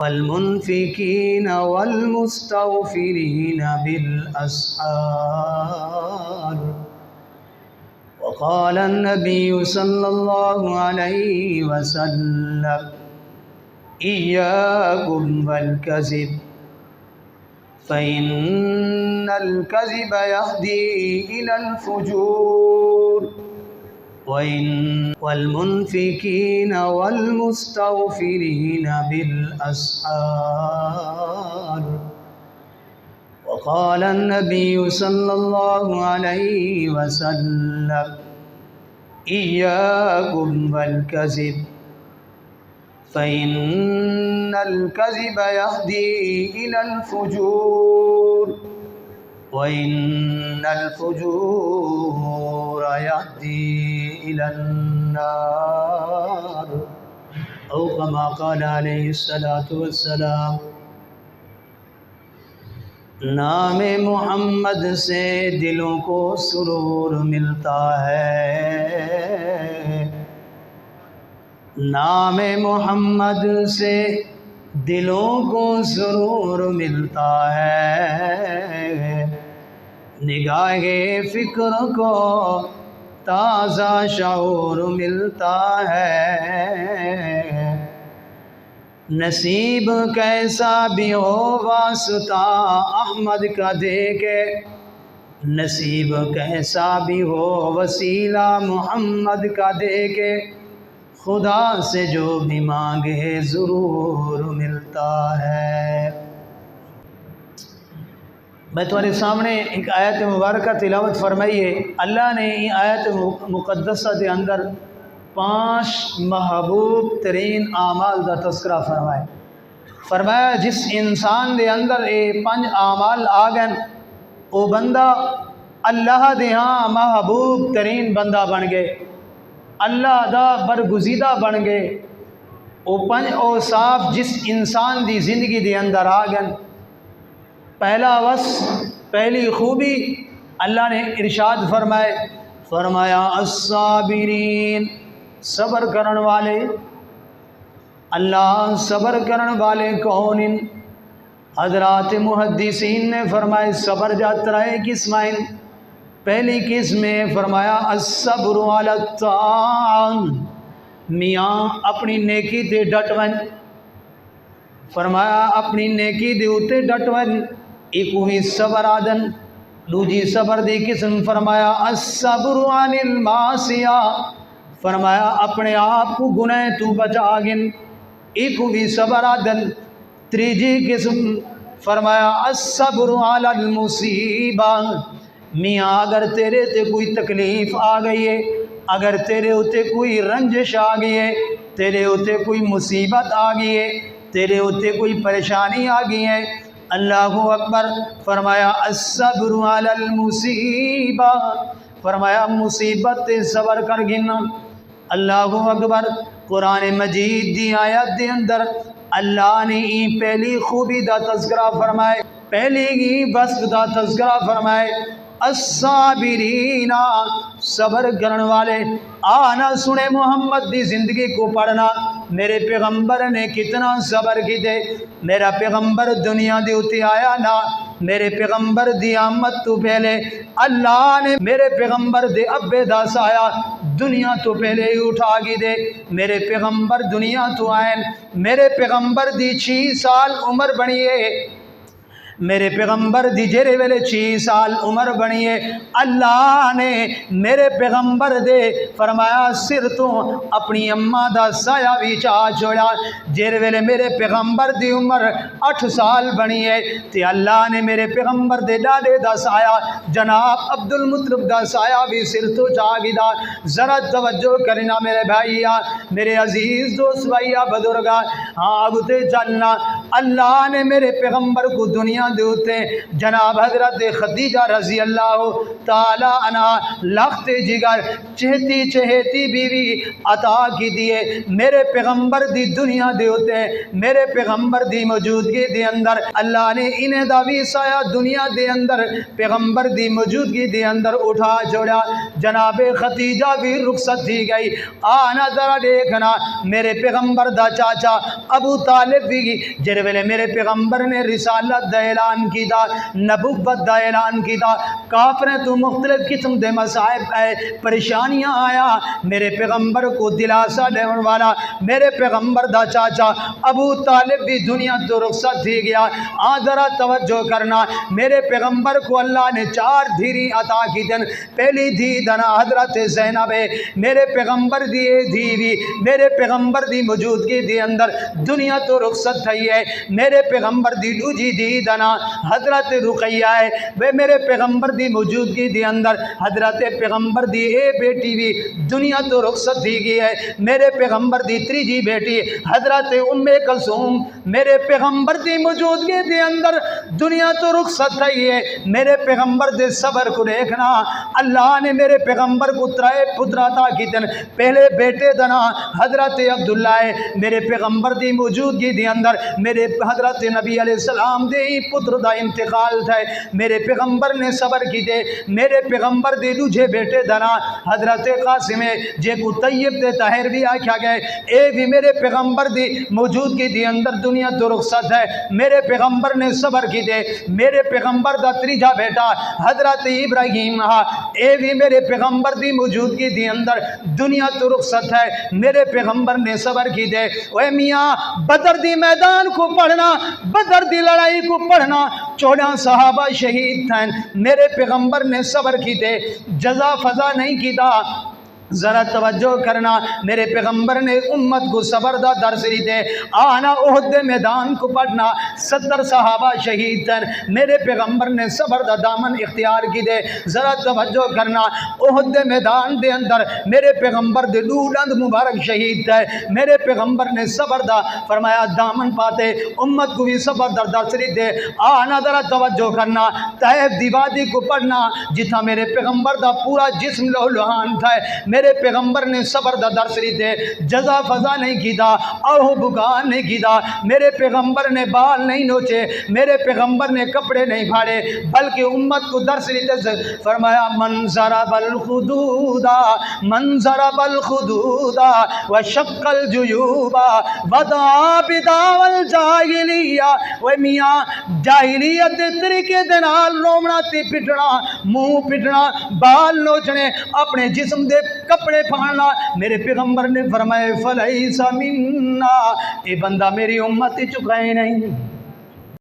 والمنفقين والمستغفرين بالأسحار. وقال النبي صلى الله عليه وسلم إياكم والكذب فإن الكذب يهدي إلى الفجور. والمنفقين والمستغفرين بالأسحار. وقال النبي صلى الله عليه وسلم إياكم والكذب فإن الكذب يهدي إلى الفجور وإن الفجور يهدي إلى النار أو كما قال عليه الصلاة والسلام. نام محمد سے دلوں کو سرور ملتا ہے، نام محمد سے دلوں کو سرور ملتا ہے، نگاہ فکر کو تازہ شعور ملتا ہے. نصیب کیسا بھی ہو واسطہ احمد کا دیکھے، نصیب کیسا بھی ہو وسیلہ محمد کا دیکھے، خدا سے جو بھی مانگے ضرور ملتا ہے. میں تمہارے سامنے ایک آیت مبارکہ تلاوت فرمائیے. اللہ نے یہ آیت مقدسہ کے اندر 5 محبوب ترین اعمال کا تذکرہ فرمایا جس انسان دے اندر یہ 5 اعمال آ گئے وہ بندہ اللہ دے ہاں محبوب ترین بندہ بن گئے، اللہ دا برگزیدہ بن گئے. وہ 5 اوصاف جس انسان دی زندگی دے اندر آ گئے. پہلا وصف، پہلی خوبی اللہ نے ارشاد فرمایا الصابرین، صبر کرن والے. اللہ صبر کرن والے کون؟ حضرات محدثین نے فرمائے صبر جات رہے قسمائن. پہلی قسم میں فرمایا الصبر علی الطاعہ، میاں اپنی نیکی تے ڈٹ ون. فرمایا اپنی نیکی دے اوتے ڈٹ ون، ایک ہوئی صبر آدن. دوجی صبر دی قسم فرمایا الصبر عن المعصیہ، فرمایا اپنے آپ کو گناہ تو بچا گن، ایک ہوئی صبر آدن. تیجی قسم فرمایا الصبر علی المصیبہ، میاں اگر تیرے تے کوئی تکلیف آ گئی ہے، اگر تیرے ہوتے کوئی رنجش آ گئی ہے، تیرے ہوتے کوئی مصیبت آ گئی ہے، تیرے ہوتے کوئی پریشانی آ گئی ہے، اللہ اکبر. فرمایا الصبر علی المصیبہ، فرمایا مصیبت تے صبر کر گنا. اللہ اکبر. قرآن مجید دی آیت دے اندر اللہ نے پہلی خوبی دا تذکرہ فرمائے، پہلی ہی وصف دا تذکرہ فرمائے الصابرین، صبر کرن والے. آنا سنے محمد دی زندگی کو پڑھنا، میرے پیغمبر نے کتنا صبر کیتے. میرا پیغمبر دنیا دے اتے آیا نا، میرے پیغمبر دی آمد تو پہلے اللہ نے میرے پیغمبر دے ابے دا سایہ دنیا تو پہلے ہی اٹھا گی دے. میرے پیغمبر دنیا تو آئیں، میرے پیغمبر دی 6 سال عمر بنیے، میرے پیغمبر دی جرے ویلے 6 سال عمر بنیے. اللہ نے میرے پیغمبر دے فرمایا سر تو اپنی اماں دا سایہ بھی چاہ چھوڑا. جرے ویلے میرے پیغمبر دی عمر 8 سال بنیے تے اللہ نے میرے پیغمبر دے ڈاڈے دا سایہ جناب عبد المطلب دا سایہ بھی سر تو چاہ گدا. ذرا توجہ کرنا میرے بھائیا، میرے عزیز دوست بھائیا بزرگا. ہاں اگتے چلنا اللہ نے میرے پیغمبر کو دنیا دے اتے جناب حضرت خدیجہ رضی اللہ تعالی عنہ لخت جگر چہتی چہتی بیوی عطا کی دیے میرے پیغمبر دی دنیا دے اتے میرے پیغمبر دی موجودگی دے اندر اللہ نے انہیں دا ویسایا دنیا دے اندر پیغمبر دی موجودگی دے اندر اٹھا چھوڑا جناب خدیجہ بھی رخصت تھی گئی آنا ذرا دیکھنا میرے پیغمبر دا چاچا ابو طالب بھی جڑے ویلے میرے پیغمبر نے رسالت دا اعلان کی دا نبوت دا اعلان کی دا کافریں تو مختلف قسم دے مصائب پریشانیاں آیا میرے پیغمبر کو دلاسا دیون والا میرے پیغمبر دا چاچا ابو طالب بھی دنیا تو رخصت تھی گیا ذرا توجہ کرنا میرے پیغمبر کو اللہ نے 4 دھیری عطا کی دن پہلی دھی دنا حضرت زینب میرے پیغمبر دی دھی بھی میرے پیغمبر دی موجودگی دی اندر دنیا تو رخصت تھی ہے میرے پیغمبر دی دوجی دھی دنا حضرت رقیہ ہے وہ میرے پیغمبر دی موجودگی دی اندر حضرت پیغمبر دی بیٹی بھی دنیا تو رخصت تھی گئی ہے میرے پیغمبر دی تریجی بیٹی حضرت ام کلثوم میرے پیغمبر دی موجودگی دی اندر دنیا تو رخصت تھی ہے میرے پیغمبر دے صبر کو دیکھنا اللہ نے میرے پیغمبر کو 3 پتر عطا کی دن پہلے بیٹے دنا حضرت عبداللہ ہے میرے پیغمبر دی موجودگی دی اندر میرے حضرت نبی علیہ السلام دے پتر دا انتقال تھا میرے پیغمبر نے صبر کی دے میرے پیغمبر دے دوجے بیٹے دنا حضرت قاسم جے کو طیب دے طاہر بھی آکھا گئے اے بھی میرے پیغمبر دی موجودگی دی اندر دنیا تو رخصت ہے میرے پیغمبر نے صبر کی دے میرے پیغمبر دا تریجا بیٹا حضرت ابراہیم اے بھی میرے پیغمبر دی موجودگی دی اندر دنیا تو رخصت ہے میرے پیغمبر نے صبر کی دے اے میاں بدر دی میدان کو پڑھنا بدر دی لڑائی کو پڑھنا 14 صحابہ شہید تھے میرے پیغمبر نے صبر کی دے جزا فضا نہیں کی دا ذرا توجہ کرنا میرے پیغمبر نے امت کو صبر دا درس دے آنا احد میدان کو پڑھنا 70 صحابہ شہید تھے میرے پیغمبر نے صبر دا دامن اختیار کی دے ذرا توجہ کرنا احد میدان دے اندر میرے پیغمبر دے دولند مبارک شہید تھے میرے پیغمبر نے صبر دا فرمایا دامن پاتے امت کو بھی صبر دا درس دے آنا ذرا توجہ کرنا طائف دی وادی کو پڑھنا جتھا میرے پیغمبر دا پورا جسم لہو لہان تھا میرے پیغمبر نے صبر دا درس دے جزا فضا نہیں کی دا اوہ بگان نہیں کی دا میرے پیغمبر نے بال نہیں نوچے میرے پیغمبر نے کپڑے نہیں پھاڑے بلکہ امت کو درس دے فرمایا منظر بالخدودا منظر بالخدودا وشق الجیوبا ودا بداو الجاہلیہ و میاں جاہلیت طریقے دنال رومنا تی پٹنا منہ پٹنا بال نوچنے اپنے جسم دے کپڑے پھاڑنا میرے پیغمبر نے فرمائے فلیس منا اے بندہ میری امت چکائے نہیں